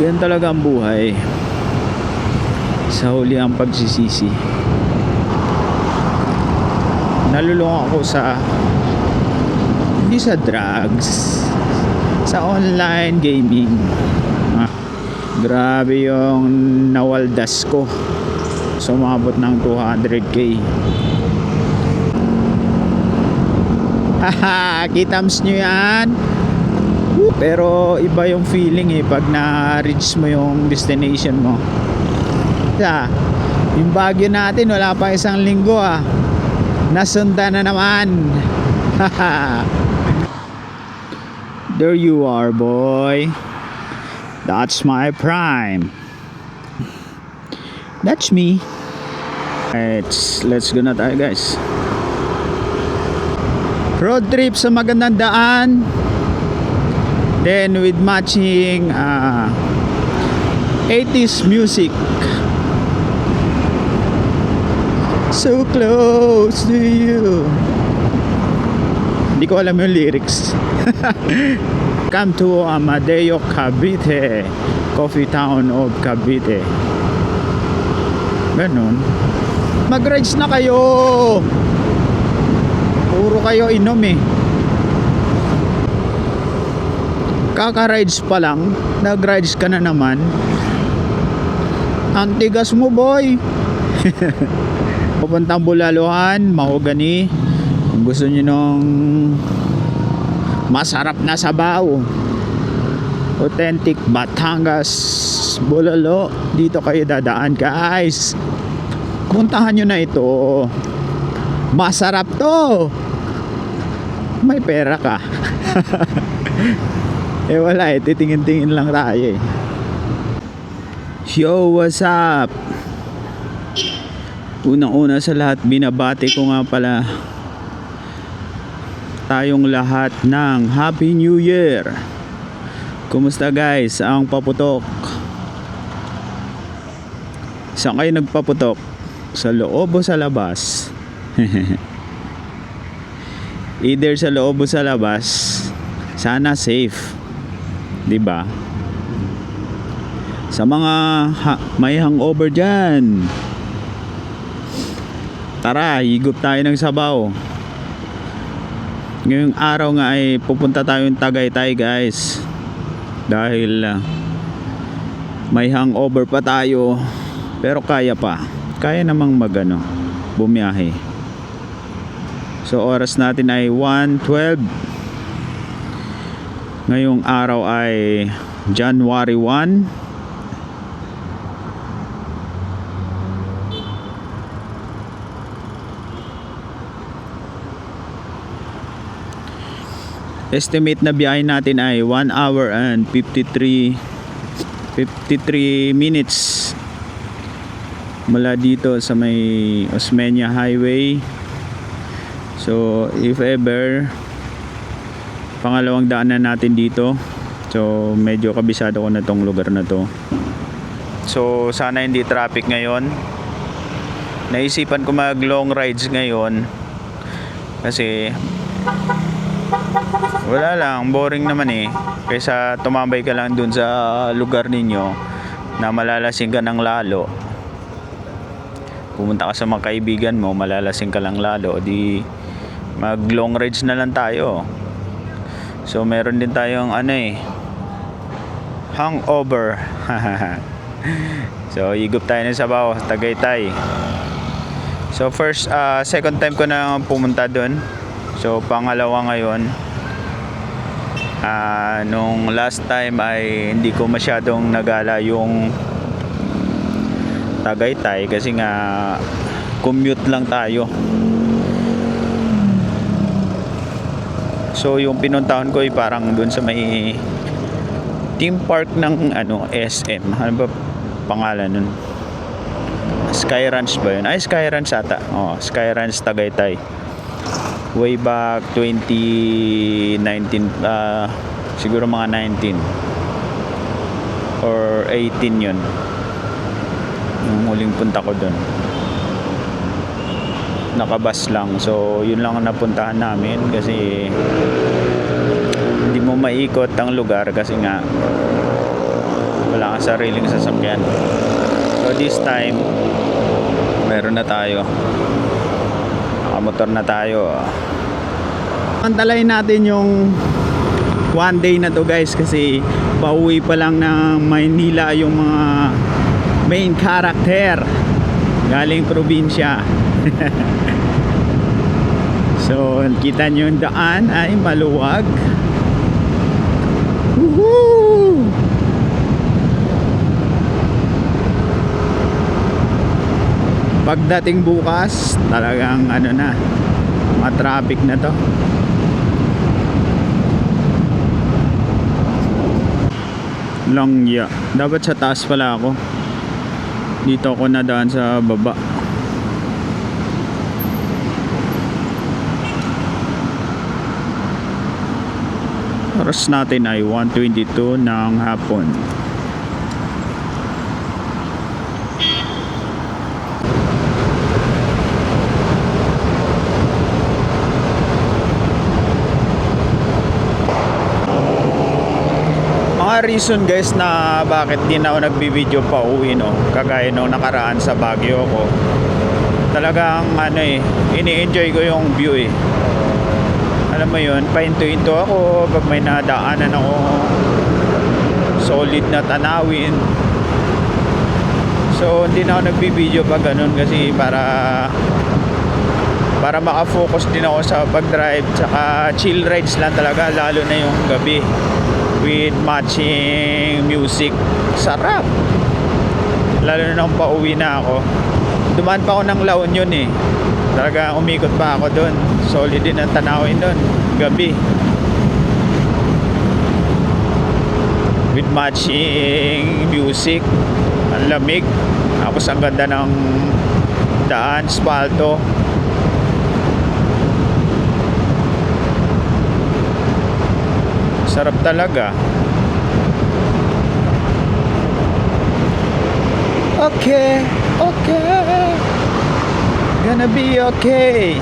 Yan talaga ang buhay. Sa huli ang pagsisisi. Nalulungan ako hindi sa drugs, sa online gaming. Grabe yung nawaldas ko. Sumabot ng 200k. Haha, kitams nyo yan. Pero iba yung feeling pag na-reach mo yung destination mo. Yung Baguio natin wala pa isang linggo nasunda na naman. There you are, boy. That's my prime. That's me. Let's go na tayo, guys. Road trip sa magandang daan. Then with matching 80s music. So close to you. Hindi ko alam yung lyrics. Come to Amadeo, Cavite, Coffee Town of Cavite. Ganun. Mag-rides na kayo. Puro kayo inom Kaka-rides pa lang, nag-rides ka na naman. Ang tigas mo, boy. Pupuntang Bulaluhan, Mahogany. Kung gusto nyo nung masarap na sabaw, authentic Batangas Bulalo, dito kayo dadaan, guys. Puntahan nyo na ito. Masarap to. May pera ka. Wala titingin-tingin lang tayo Yo, what's up? Unang-una sa lahat, binabati ko nga pala tayong lahat ng Happy New Year. Kumusta, guys? Ang paputok? Saan kayo nagpaputok? Sa loob o sa labas? Either sa loob o sa labas, sana safe, 'di ba? Sa mga may hangover dyan, tara, higop tayo ng sabaw. Ngayong araw nga ay pupunta tayong Tagaytay, guys. Dahil may hangover pa tayo, pero kaya pa. Kaya namang bumiyahe. So oras natin ay 1:12. Ngayong araw ay January 1. Estimate na biyahe natin ay 1 hour and 53 minutes mula dito sa may Osmeña Highway. So if ever, pangalawang daanan natin dito. So medyo kabisado ko na tong lugar na to. So sana hindi traffic ngayon. Naisipan ko mag long rides ngayon kasi wala lang, boring naman kaysa tumambay ka lang dun sa lugar ninyo na malalasing ka ng lalo. Pumunta ka sa mga kaibigan mo, malalasing ka lang lalo. Di mag long rides na lang tayo. So meron din tayong hangover. So higop tayo ng sabaw, Tagaytay. So second time ko na pumunta doon. So pangalawa ngayon. Nung last time ay hindi ko masyadong nagala yung Tagaytay kasi nga commute lang tayo. So yung pinuntahan ko ay parang doon sa may theme park ng SM. Ano ba pangalan nun? Sky Ranch ba yun? Ay, Sky Ranch ata. Sky Ranch Tagaytay. Way back 2019, siguro mga 19 or 18 yun yung huling punta ko dun. Nakabus lang, so yun lang ang napuntahan namin kasi hindi mo maikot ang lugar kasi nga wala kang sariling sasakyan. So this time meron na tayo, nakamotor na tayo. Pantalayin natin yung one day na to guys, kasi pauwi pa lang ng Maynila yung mga main character galing probinsya. So kita nyo yung daan ay maluwag. Woohoo! Pagdating bukas talagang ano na, ma-traffic na to. Langya, dapat sa taas pala ako, dito ako nadaan sa baba. Oras natin ay 1:22 ng hapon. Mga reason guys na bakit di na ako nagbibideo pa uwi, no, kagaya nung nakaraan sa Baguio ko, talagang ano ini-enjoy ko yung view alam mo yun, pahinto-hinto ako pag may nadaanan ako solid na tanawin. So hindi na ako nagbibideo pag ganun, kasi para makafocus din ako sa pag-drive, tsaka chill rides lang talaga, lalo na yung gabi with matching music. Sarap, lalo na nung pauwi na ako. Dumaan pa ako ng La Union talaga, umikot pa ako doon, solid din ang tanawin doon gabi with matching music. Ang lamig, tapos ang ganda ng daan, spalto. Sarap talaga. Okay, gonna be okay.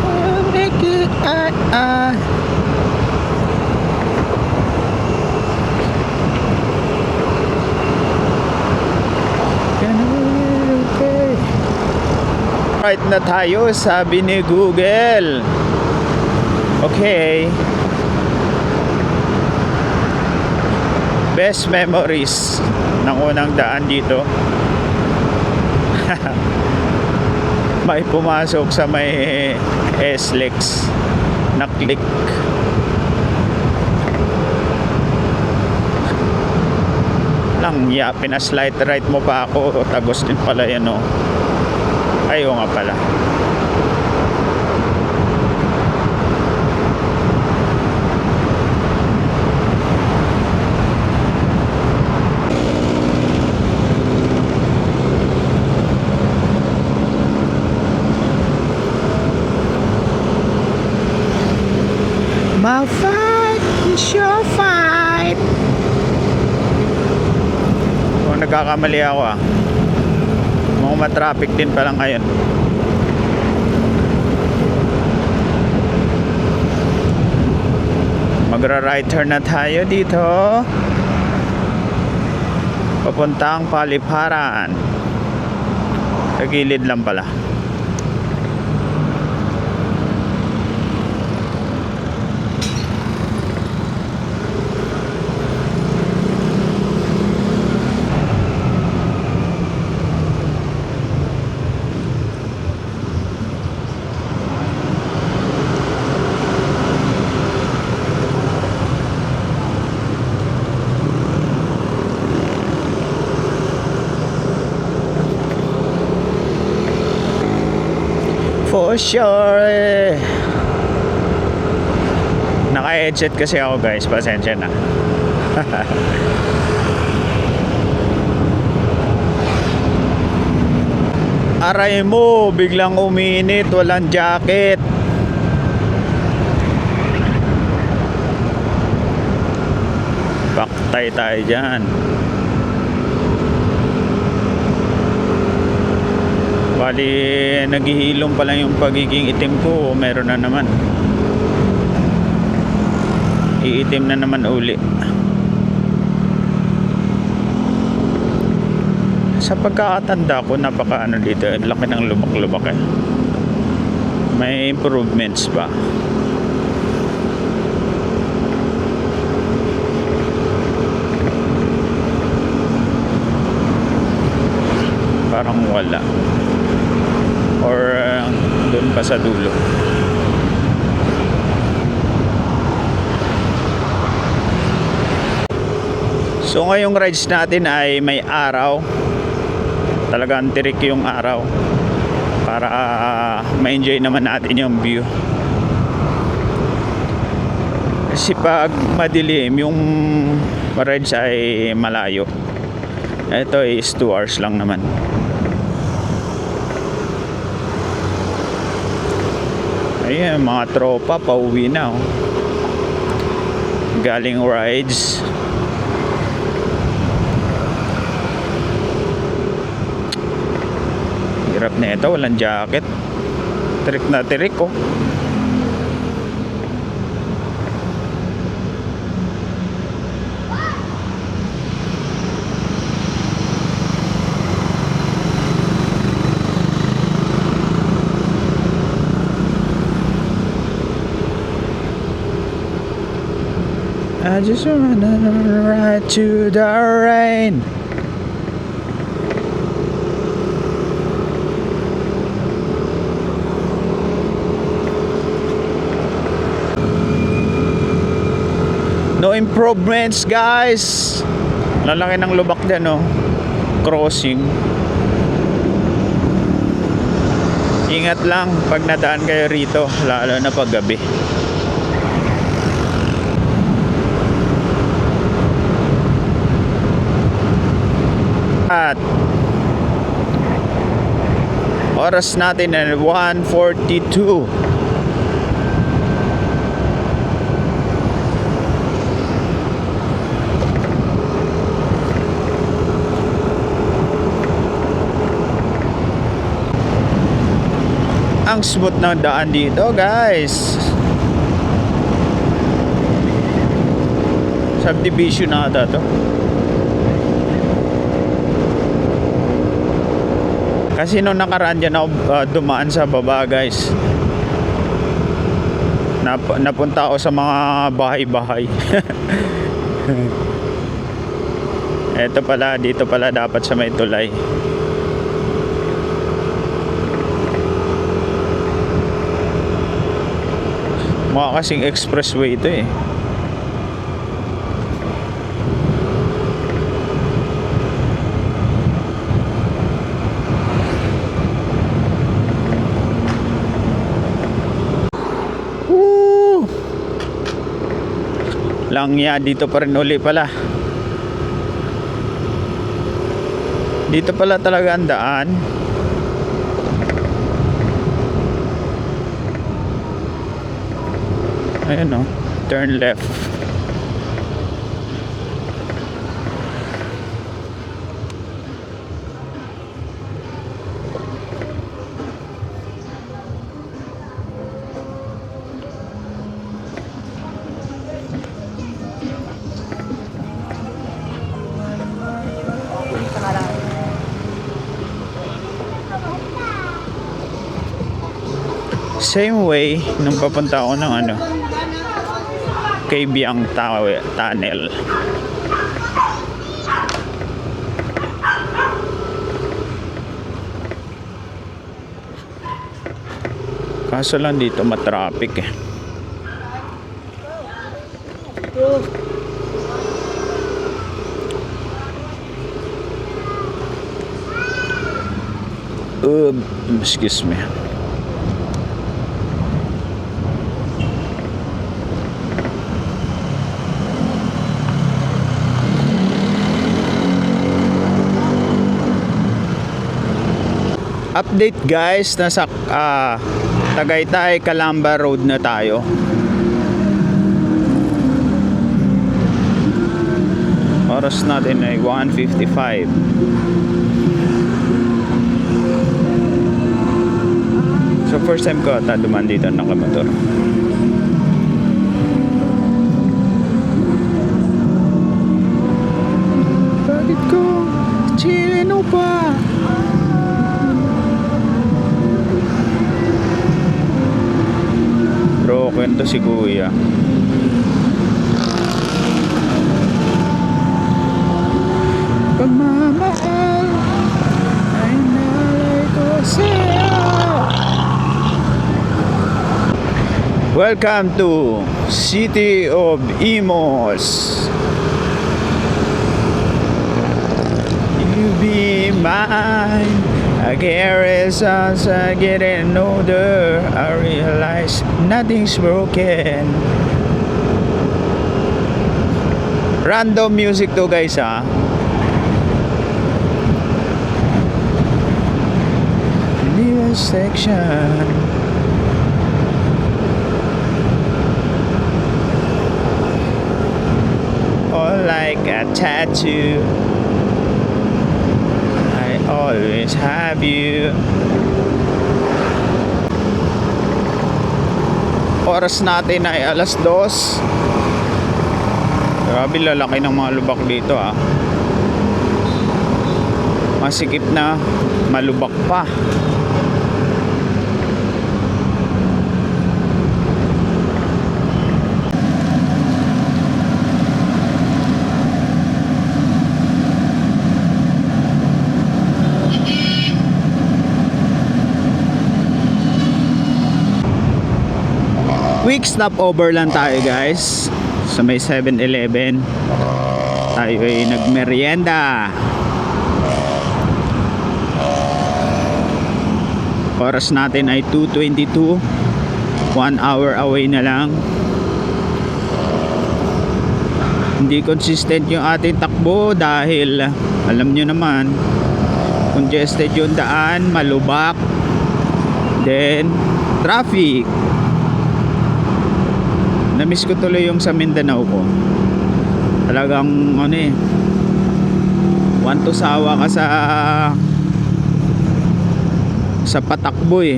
I'll make it, gonna be okay. Right na tayo, sabi ni Google. Okay. Best memories ng unang daan dito. May pumasok sa may SLEX na click. Lang ya, pinaslight right mo pa ako, tagos din pala yan Ayaw nga pala. My fight is your fight. Kung nagkakamali ako mukhang matraffic din pala ngayon. Magra-right turn na tayo dito, papuntang Paliparan. Sa gilid lang pala. For sure. Naka-headset kasi ako guys, pasensya na. Aray mo, biglang uminit, walang jacket. Baktay tayo dyan. Bali, naghihilom pa lang yung pagiging itim ko, meron na naman. iitim na naman uli. Sa pagkakatanda ko, napaka ano dito, laki ng lubak-lubak eh. May improvements pa. Parang wala. Or doon pa sa dulo. So ngayong rides natin ay may araw. Talagang tirik yung araw para ma-enjoy naman natin yung view. Kasi pag madilim yung rides ay malayo. Ito is 2 hours lang naman. Ayan, mga tropa pauwi na oh. Galing rides. Hirap na ito, walang jacket. Tirik na tirik oh. I just wanna ride to the rain. No improvements guys. Lalaki ng lubak din oh. Crossing. Ingat lang pag nadaan kayo rito, lalo na pag gabi. At oras natin ay 1:42. Ang smooth ng daan dito guys. Subdivision na ata to. Kasi nung nakaraan dyan ako dumaan sa baba guys. Napunta ako sa mga bahay-bahay. Eto pala, dito pala dapat sa may tulay. Mukha kasing expressway ito eh. Langya, dito pa rin uli pala. Dito pala talaga ang daan. Ayun oh, turn left. Same way nung papunta ako ng ano, Kabyang Tunnel. Kaso lang dito matraffic eh. Excuse me. Update guys, nasa Tagaytay Calamba Road na tayo. Oras natin ay 1:55. So first time ko ata dumaan dito nakamotor. ganito si kuya. Pagmamahal ay nalay ko sa'yo. Welcome to City of Imos. You be mine. I caress as I getting older. I realize nothing's broken. Random music to guys ha. Little section. All like a tattoo. Always have you. Oras natin ay 2:00. Grabe lalaki ng mga lubak dito ah. Masikip na malubak pa. Quick stopover lang tayo guys sa may 7-Eleven. Tayo ay nagmerienda. Oras natin ay 2:22. 1 hour away na lang. Hindi consistent yung ating takbo dahil alam nyo naman congested yung daan, malubak, then traffic. Namiss ko tuloy yung sa Mindanao ko. Talagang ano eh, want to sawa ka sa patakbo eh.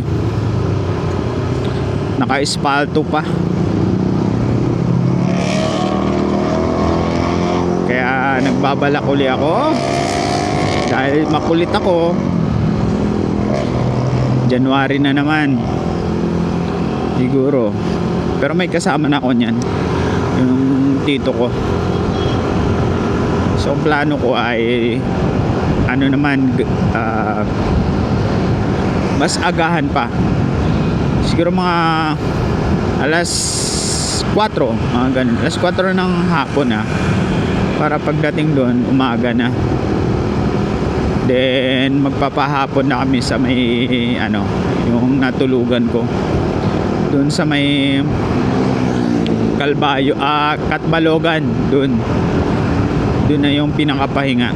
Naka-espalto pa. Kaya nagbabalak uli ako dahil makulit ako. January na naman siguro. Pero may kasama na ako niyan, yung tito ko. So plano ko ay ano naman, mas agahan pa. Siguro mga alas 4, mga ganun. Alas 4 ng hapon na. Para pagdating doon, umaga na. Then magpapahapon na kami sa may ano, yung natulugan ko. Doon sa may Kalbayo, Katbalogan, doon na yung pinakapahinga.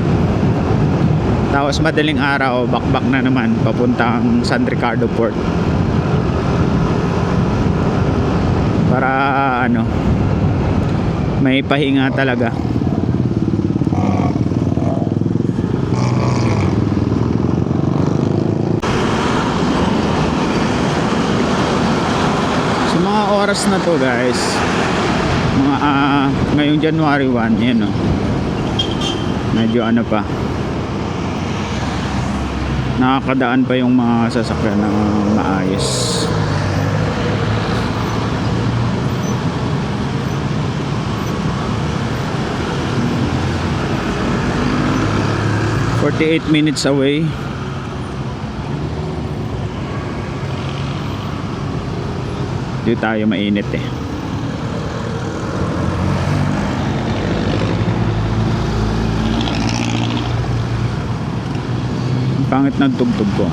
Tapos madaling araw bakbak na naman papuntang San Ricardo Port para ano, may pahinga talaga. Oras na to guys, mga ngayong January 1, yan o, medyo ano pa, nakakadaan pa yung mga sasakyan na maayos. "48 minutes away." Dito tayo mainit eh. Pangit ng tugtog ko.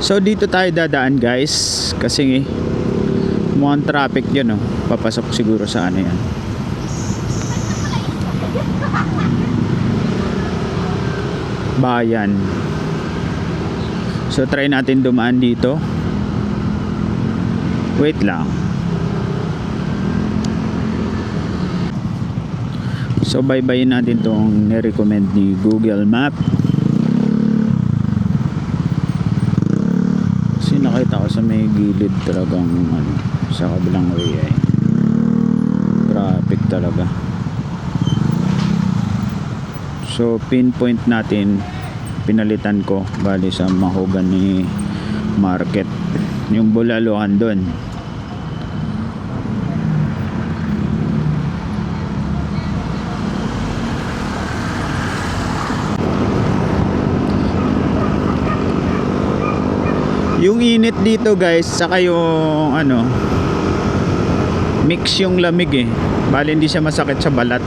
So dito tayo dadaan guys, kasi mukhang traffic dyan oh. Papasok siguro sa ano yan, bayan. So try natin dumaan dito. Wait lang. So baybayin natin tong ni-recommend ni Google Map. Kasi nakita ko sa may gilid talagang ano, sa kabilang way ay traffic talaga. So pinpoint natin pinalitan ko bali sa Mahogany Market, yung bulaluhan doon. Yung init dito guys, saka yung ano, mix yung lamig eh, bali hindi siya masakit sa balat.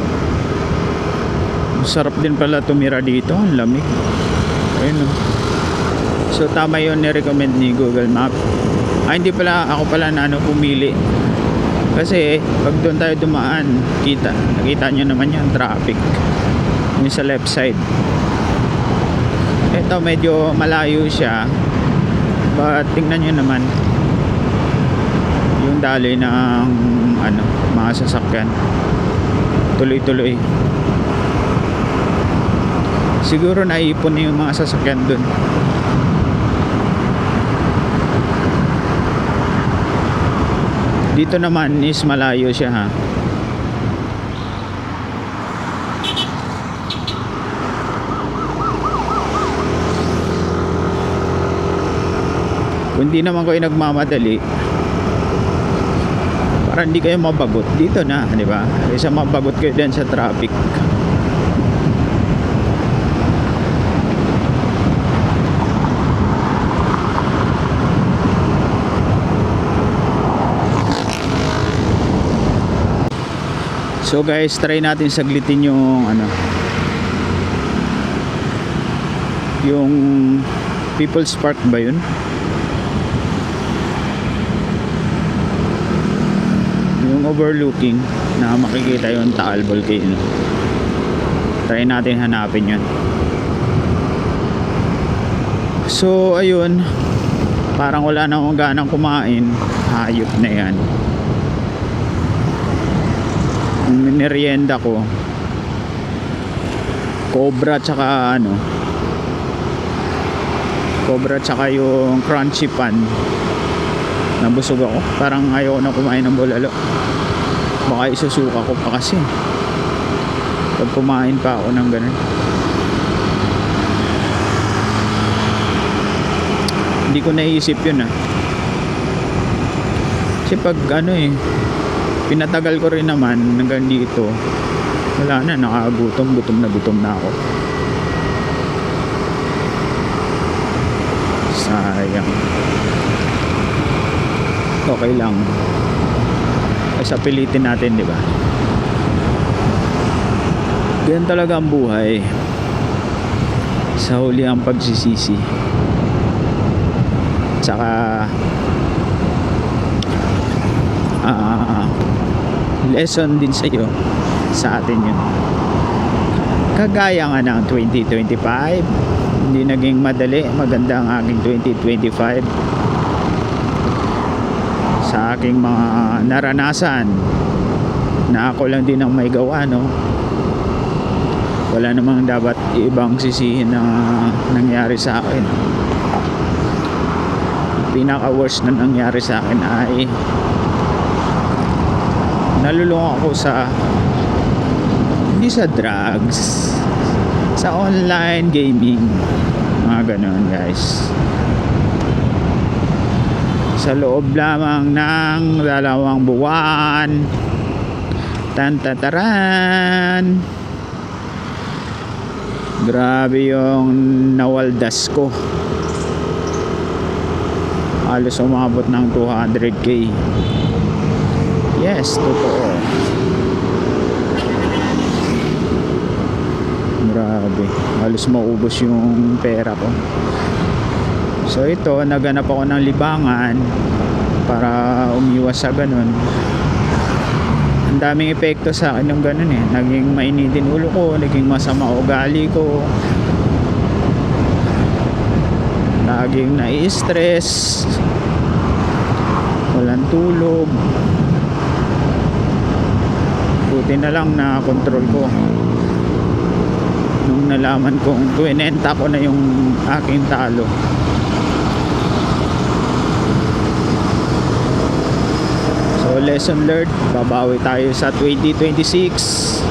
Sarap din pala tumira dito, ang lamig. Ayun, oh. So tama yun ni-recommend ni Google Map. Hindi pala, ako pala na pumili. Kasi pag doon tayo dumaan, nakita nyo naman yung traffic yung sa left side. Ito medyo malayo siya, but tingnan nyo naman yung daloy ng mga sasakyan, tuloy-tuloy. Siguro naipon na yung mga sasakyan dun. Dito naman is malayo siya ha. Kung di naman kayo nagmamadali, para hindi kayo mabagot, dito na, di ba? Kaysa mabagot kayo din sa traffic. So guys, try natin saglitin yung yung People's Park ba yun? Yung overlooking na makikita yung Taal Volcano. Try natin hanapin yun. So ayun, parang wala na akong ganang kumain. Hayop na yan. Merienda ko Cobra tsaka Cobra tsaka yung crunchy pan. Nabusog ako, parang ayaw na kumain ng bulalo. Baka isusuka ko pa kasi pag kumain pa ako ng ganun. Hindi ko naisip yun kasi pag pinatagal ko rin naman hanggang dito, wala na, nakakagutom, gutom na ako. Sayang. Okay lang, sa pilitin natin, di ba? Ganyan talaga ang buhay, sa huli ang pagsisisi. Tsaka lesson din sa iyo, sa atin yun. Kagaya nga ng 2025, hindi naging madali. Maganda ang aking 2025 sa aking mga naranasan na ako lang din ang may gawa, wala namang dapat ibang sisihin na nangyari sa akin. Pinaka worst na nangyari sa akin ay nalulung ako hindi sa drugs, sa online gaming, mga ganon guys. Sa loob lamang ng 2 buwan, tantataran, grabe yung nawaldas ko. Halos umabot ng 200k. Yes, totoo. Grabe, halos maubos yung pera ko. So ito, naganap ako ng libangan para umiwas sa ganun. Ang daming epekto sa akin yung ganun Naging mainitin ulo ko, naging masama ugali ko, laging nai-stress, walang tulog. Buti na lang na control ko nung nalaman kong tuwinenta ko na yung aking talo. So lesson learned, babawi tayo sa 2026.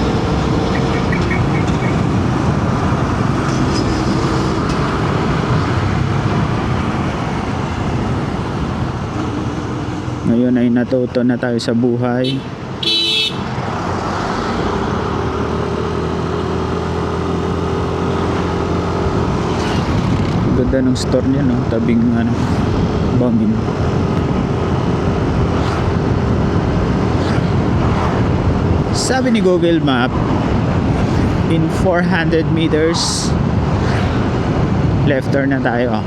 may natuto na tayo sa buhay. Ganda ng store niya, no? Tabing ano, bangin. Sabi ni Google Map, in 400 meters left turn na tayo.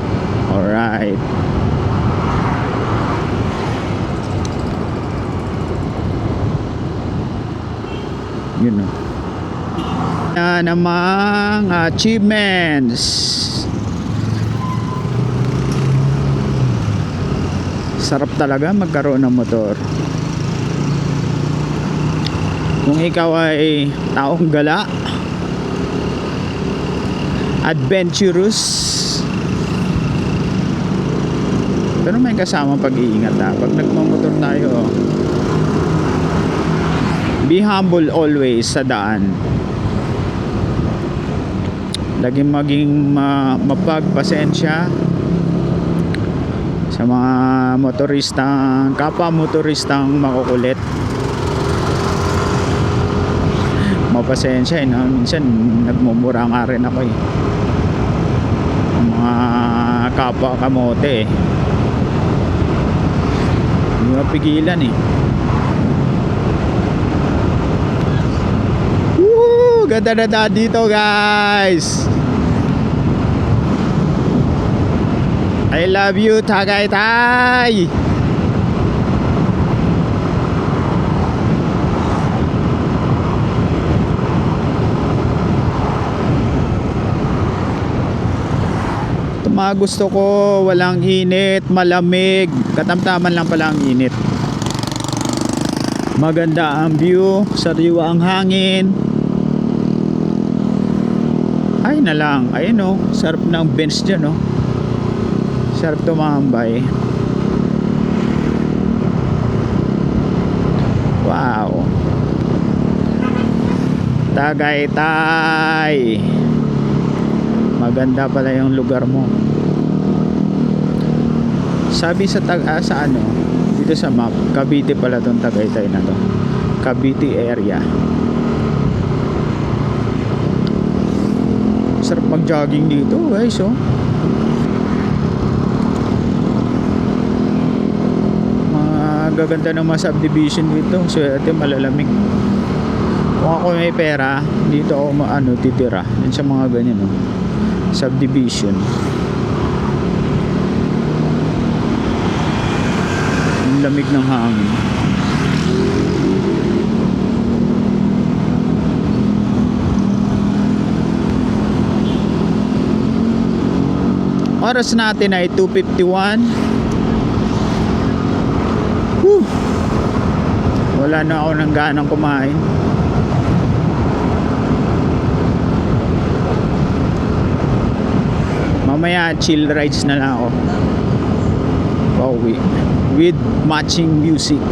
Alright. Yun, no? Na namang achievements. Sarap talaga magkaroon ng motor. Kung ikaw ay taong gala, adventurous, pero may kasama pag-iingat ha. Pag nagmamotor tayo, be humble always sa daan. Laging maging mapagpasensya sa mga motoristang, kapwa motoristang makukulit. Mapasensya, no? Minsan nagmumura nga rin ako eh. Mga kapwa kamote eh. Hindi mapigilan eh. Woo! Ganda na daan dito, guys. I love you, Tagaytay. Mga gusto ko, walang init, malamig, katamtaman lang pala ang init. Maganda ang view, sariwa ang hangin. Ay na lang, ayun o, sarap ng bench dyan o. Sarap tumambay. Wow. Tagaytay. Maganda pala yung lugar mo. Sabi sa sa ano, dito sa map, Cavite pala tong Tagaytay na to. Cavite area. Sarap mag-jogging dito, guys, oh. Magaganda ng mga subdivision dito. Swerte, malalamig. Kung ako may pera, dito ako titira. Yan sa mga ganyan, oh. Subdivision. Ang lamig ng hangin. Oras natin ay 2:51. Whew. Wala na ako ng ganang kumain. Mamaya chill rides na lang ako. Pauwi with matching music.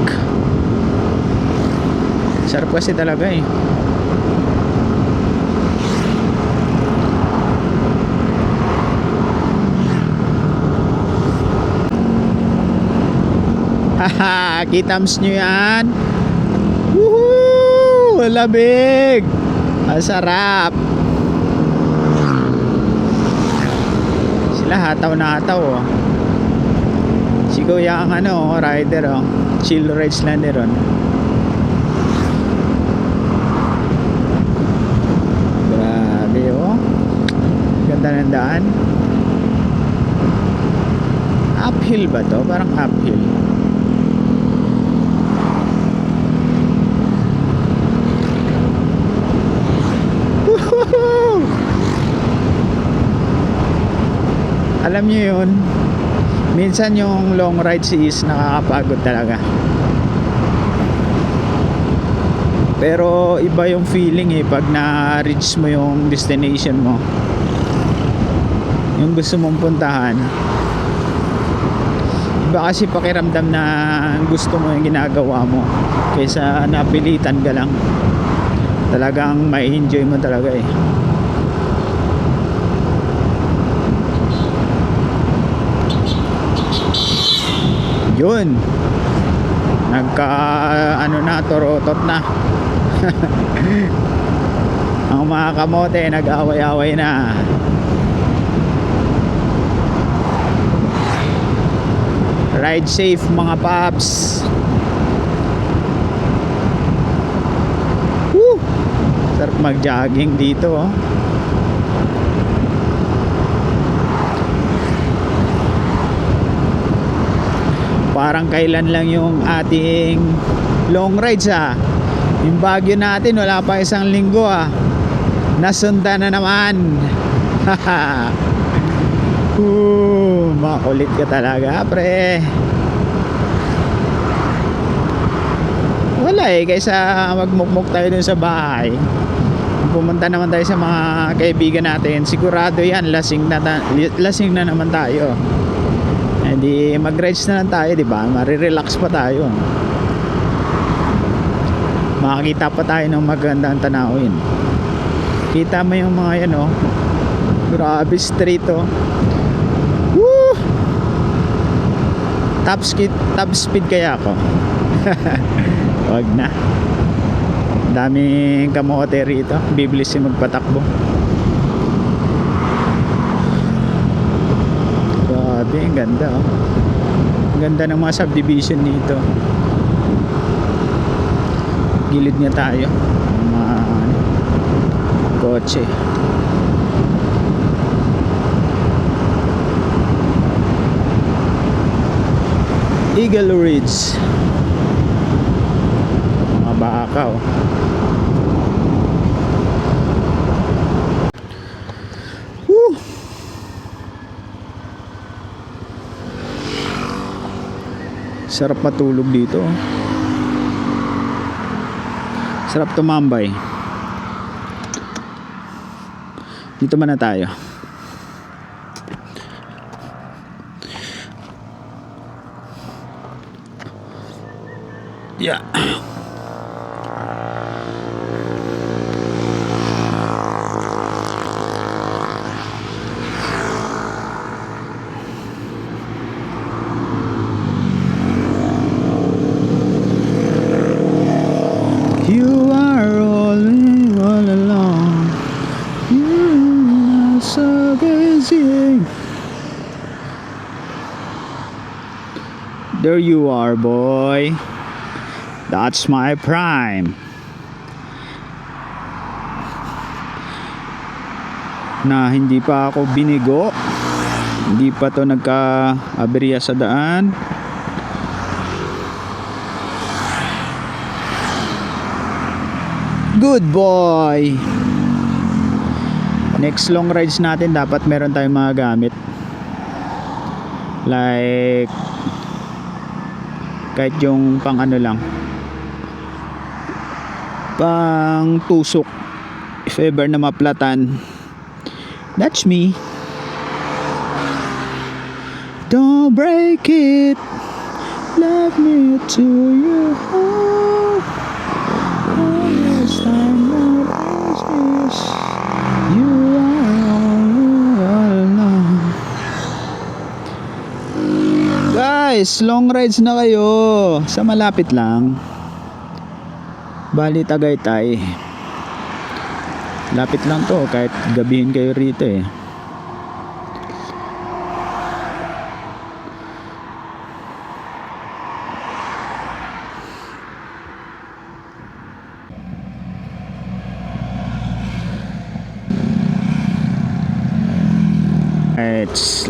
Sarap kasi talaga eh. Haha, kitams nyo yan. Woohoo! Lamig! Masarap! Sila hataw na hataw oh. Si Kuya ang rider oh. Chill rides lang din ron. Grabe oh. Ganda ng daan. Uphill ba to? Parang uphill. Alam nyo yun, minsan yung long rides is nakakapagod talaga. Pero iba yung feeling eh pag na-reach mo yung destination mo, yung gusto mong puntahan. Iba kasi pakiramdam na gusto mo yung ginagawa mo kaysa napilitan ka lang. Talagang may enjoy mo talaga eh. Yun. Nagka ano na, torotot na. Ang mga kamote nag-away-away na. Ride safe mga paps. Woo! Sarap mag-jogging dito, oh. Parang kailan lang yung ating long rides, ah. Yung Baguio natin wala pa isang linggo, ah. Nasundan na naman. Makulit ka talaga, pre. Wala eh, kaysa magmukmuk tayo dun sa bahay, pumunta naman tayo sa mga kaibigan natin, sigurado yan lasing na naman tayo. Hindi mag-rides na lang tayo, di ba? Marirelax pa tayo. Makakita pa tayo ng magandang tanawin. Kita mo yung mga yan, oh. Grabe straight, oh. Woo! Top speed kaya ako. Wag na. Daming kamote rito. Biblis yung magpatakbo. Grabe, ang ganda, oh. Ang ganda ng mga subdivision dito. Gilid niya tayo. Mga kotse. Eagle Ridge. Mga baka, oh. Woo! Sarap matulog dito, oh. Sarap tumambay. Dito muna tayo. Yeah. You are all alone. You're so busy. There you are, boy. That's my prime. Na hindi pa ako binigo. Hindi pa to nagka-aberya sa daan. Good boy. Next long rides natin dapat meron tayong mga gamit. Like kahit yung pang ano lang, pang tusok, if ever na maplatan. That's me. Don't break it, love me to your heart. Always time not business. You are all alone. Guys, long rides na kayo sa malapit lang. Bali Tagaytay. Lapit lang to, kahit gabihin kayo rito eh.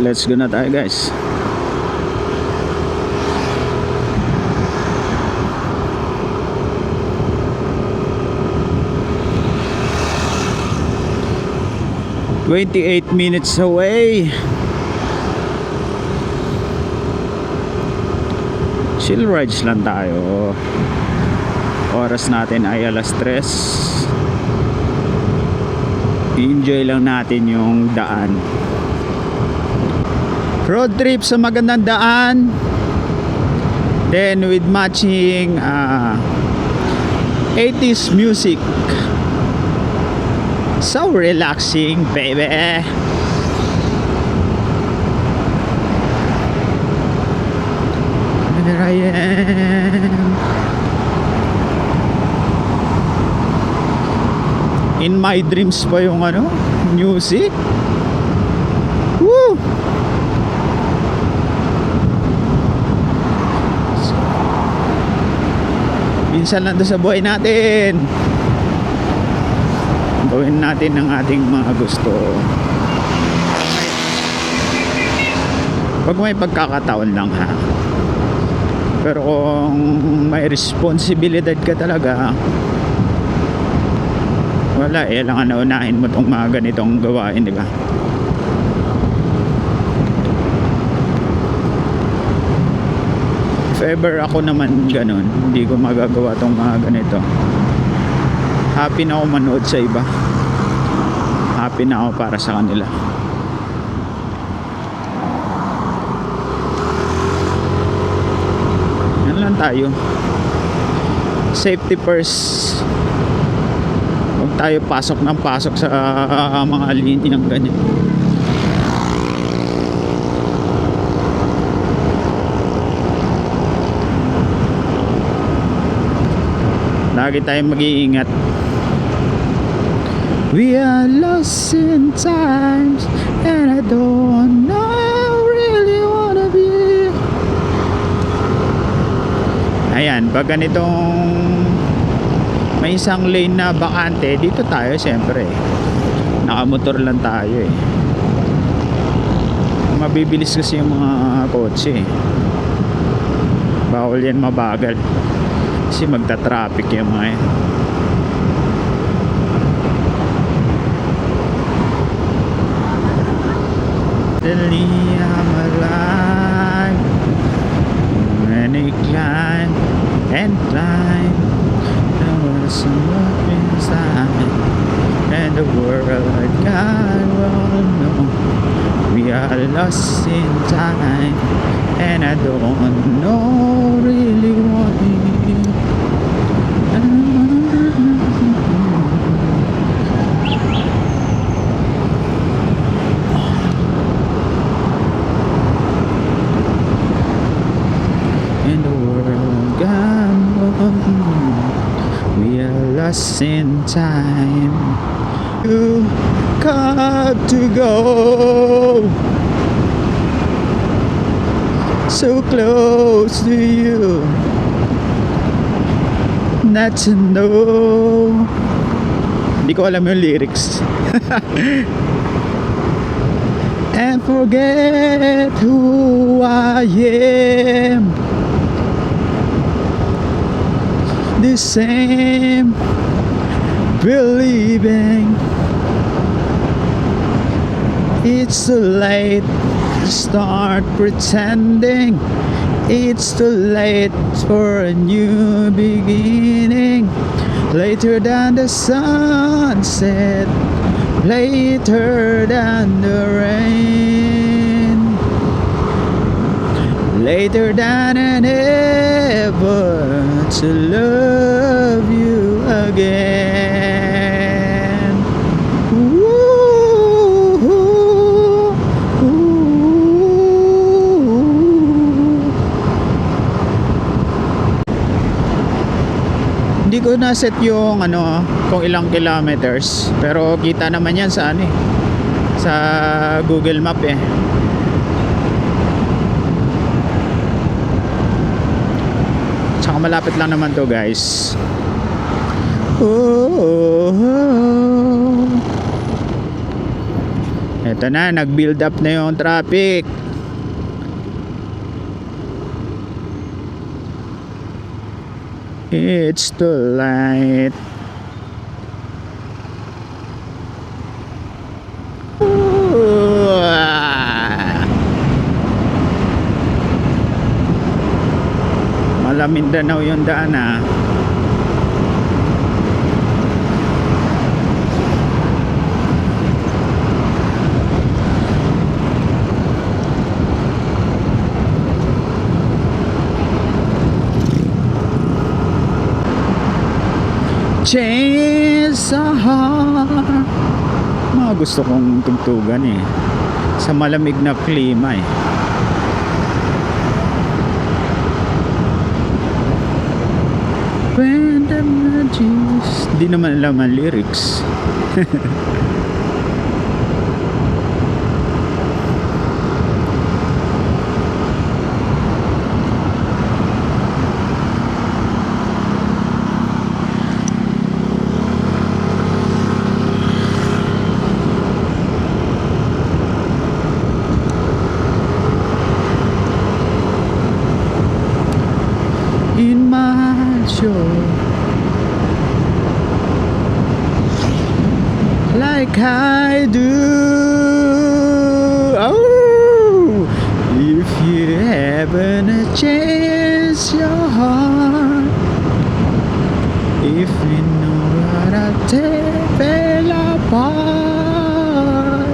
Let's go na tayo, guys. "28 minutes away." Chill rides lang tayo. Oras natin ay 3:00. I-enjoy lang natin yung daan. Road trip sa magandang daan. Then with matching 80s music. So relaxing, baby. There I am. My Dreams pa yung ano, music. Woo! Minsan lang to sa buhay natin. Gawin natin ang ating mga gusto. Pag may pagkakataon lang ha. Pero kung may responsibilidad ka talaga, wala eh, lang naunahin mo tong mga ganitong gawain, di ba? If ever ako naman ganun, hindi ko magagawa tong mga ganito. Happy na ako manood sa iba. Happy na ako para sa kanila. Yan lang tayo. Safety first. Huwag tayo pasok ng pasok sa mga linyang ganyan. Lagi tayong mag-iingat. We are lost in times and I don't know I really wanna be. Ayan, pag ganitong may isang lane na bakante, dito tayo siyempre. Nakamotor lang tayo eh. Mabibilis kasi yung mga kotse eh. Bawal yan mabagal. Kasi magta-traffic yung mga yan. Suddenly I'm alive. When I climb and climb, there was some inside, and the world God will know. We are lost in time, and I don't know really what it is. In the world gone, we are lost in time. You got to go so close to you, not to know. Hindi ko alam yung lyrics. And forget who I am. The same, believing it's too late to start pretending. It's too late for a new beginning. Later than the sunset, later than the rain, later than an ever to love you again. Ooh, ooh, ooh. Hindi ko na set yung ano kung ilang kilometers, pero kita naman yan sa ano eh, sa Google Map eh. Tsaka malapit lang naman to guys. Eto na, nag-build up na yung traffic. It's too late. Mindanao yung daan ah. Change a heart. Mga gusto kong tugtugan eh, sa malamig na klima eh. When the magic's Hindi naman alam ang lyrics. In my show, like I do. Oh, if you happen to change your heart, if you know what I fell apart,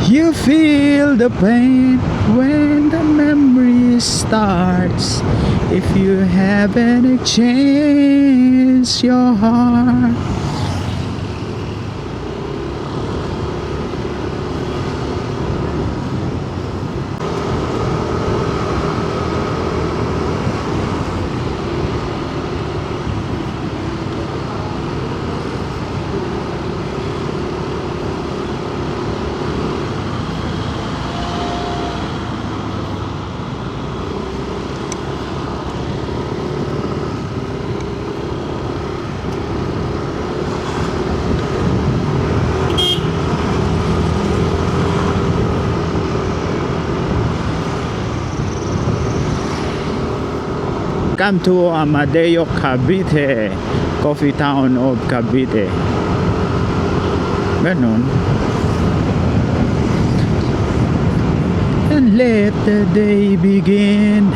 you feel the pain when the memory starts. If you happen to change your heart. Welcome to Amadeo Cavite, coffee town of Cavite. Ganon. And let the day begin.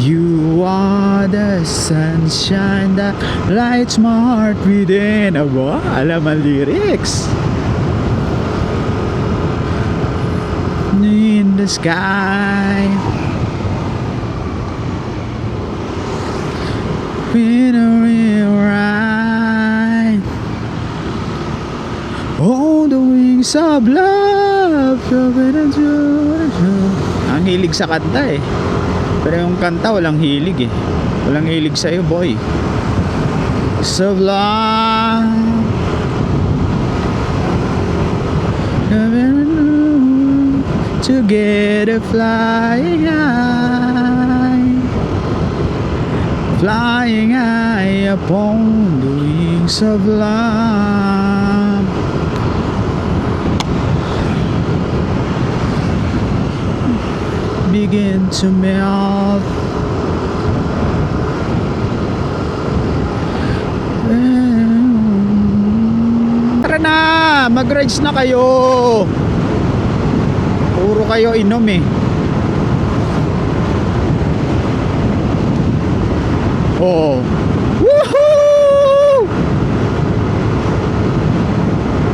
You are the sunshine that lights my heart within. Aba, alam ang lyrics. In the sky, right on the wings of love. Ang hilig sa kanta eh, pero yung kanta walang hilig eh. Walang hilig sa'yo, boy. So love together flying high, flying high upon the wings of love. Begin to melt. Tara na, mag-rides na kayo. Puro kayo inom eh. Oh. Woohoo!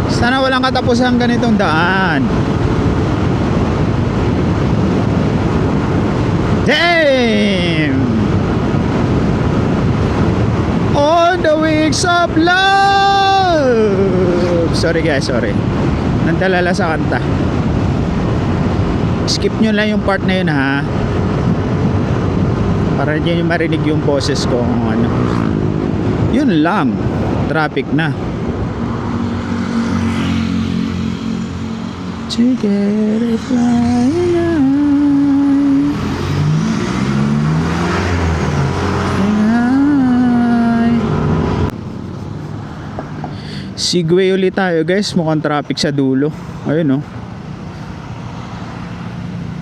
Sana walang katapusan ganitong daan. Damn! On the wings of love. Sorry guys, sorry. Nandalala sa kanta. Skip nyo lang yung part na yun ha, para nyo yung marinig yung boses ko kung ano. Yun lang. Traffic na. Together flying high. Segway ulit tayo guys. Mukhang traffic sa dulo. Ayun oh.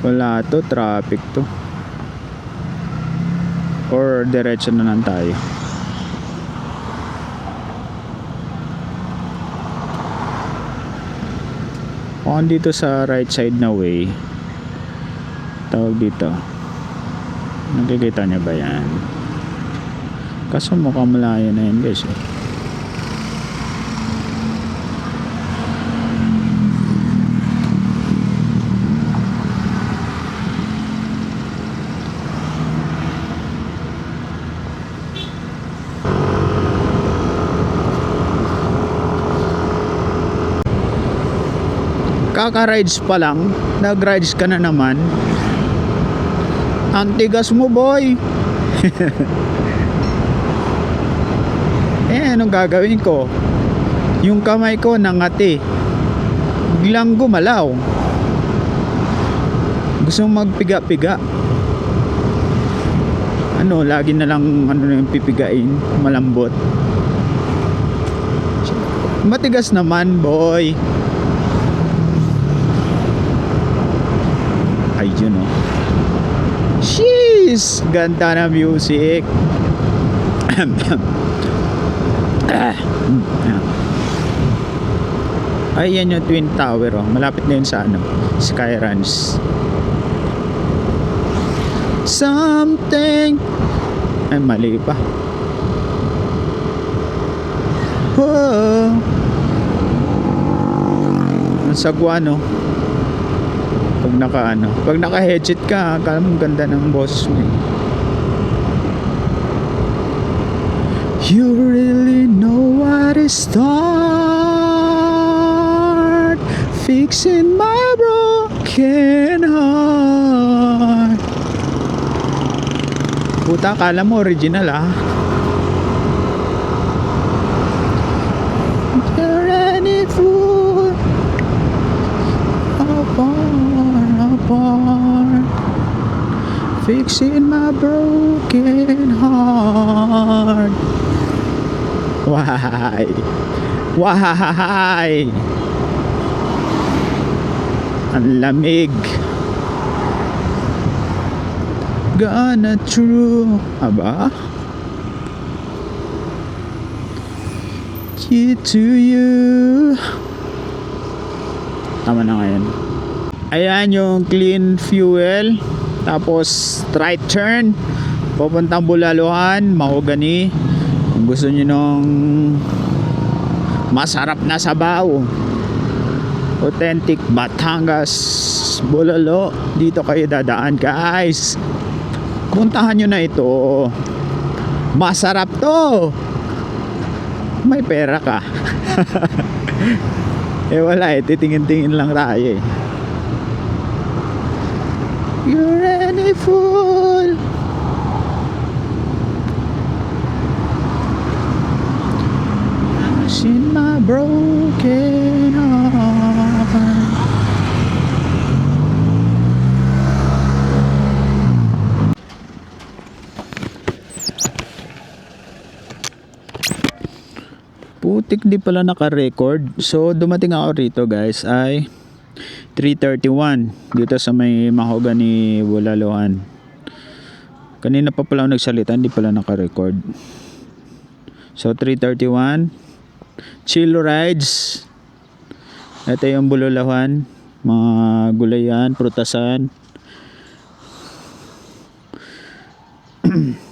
Wala to, traffic to. Or diretso na lang tayo. Kung dito sa right side na way, tawag dito, nakikita niya ba yan? Kaso mukhang malayo na yan guys eh. Kaka-rides pa lang, nag-rides ka na naman. Ang tigas mo boy. anong gagawin ko? Yung kamay ko nangati. Biglang gumalaw. Gusto magpiga-piga. Ano, lagi na lang yung pipigain, malambot. Matigas naman, boy. Ayun, oh. Sheesh! Ganda na music. Ay, yan yung Twin Tower, oh. Malapit na yun sa Skyruns. Something. Ay, mali pa. Oh. Ang sagwa, no? Pag naka-headset ka, akala mo ganda ng boss mo. You really know what to start fixing my broken heart. Puta, akala mo original, ah. You're any fool. Apart, fixing my broken heart. Why? Why? Ang lamig. Gonna true. Aba? Key to you. Tama na ngayon. Ayan yung clean fuel. Tapos right turn papuntang Bulaluhan, Mahogany. Kung gusto nyo nung masarap na sabaw, authentic Batangas Bulalo, dito kayo dadaan, guys. Puntahan nyo na ito. Masarap to. May pera ka. Eh wala eh, titingin-tingin lang tayo eh. You're any fool. In my broken heart. Putik, di pala naka-record. So dumating ako rito, guys, ay 3:31 dito sa may Mahogany Bulaluhan. Kanina pa pala ako nagsalita, hindi pala naka-record. So 3:31, chill rides. Ito yung Bulaluhan, mga gulayan, prutasan.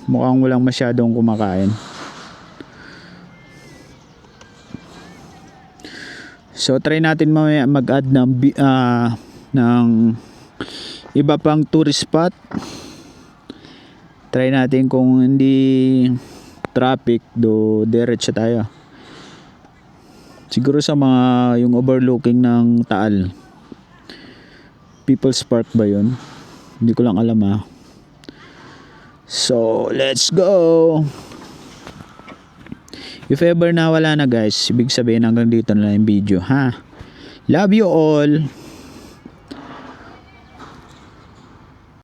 Mukhang walang masyadong kumakain. So try natin mamaya mag-add ng iba pang tourist spot. Try natin kung hindi traffic, diretso tayo. Siguro sa mga yung overlooking ng Taal. People's Park ba yun? Hindi ko lang alam, ah. So let's go. If ever na wala na, guys, ibig sabihin hanggang dito na lang yung video, ha? Love you all.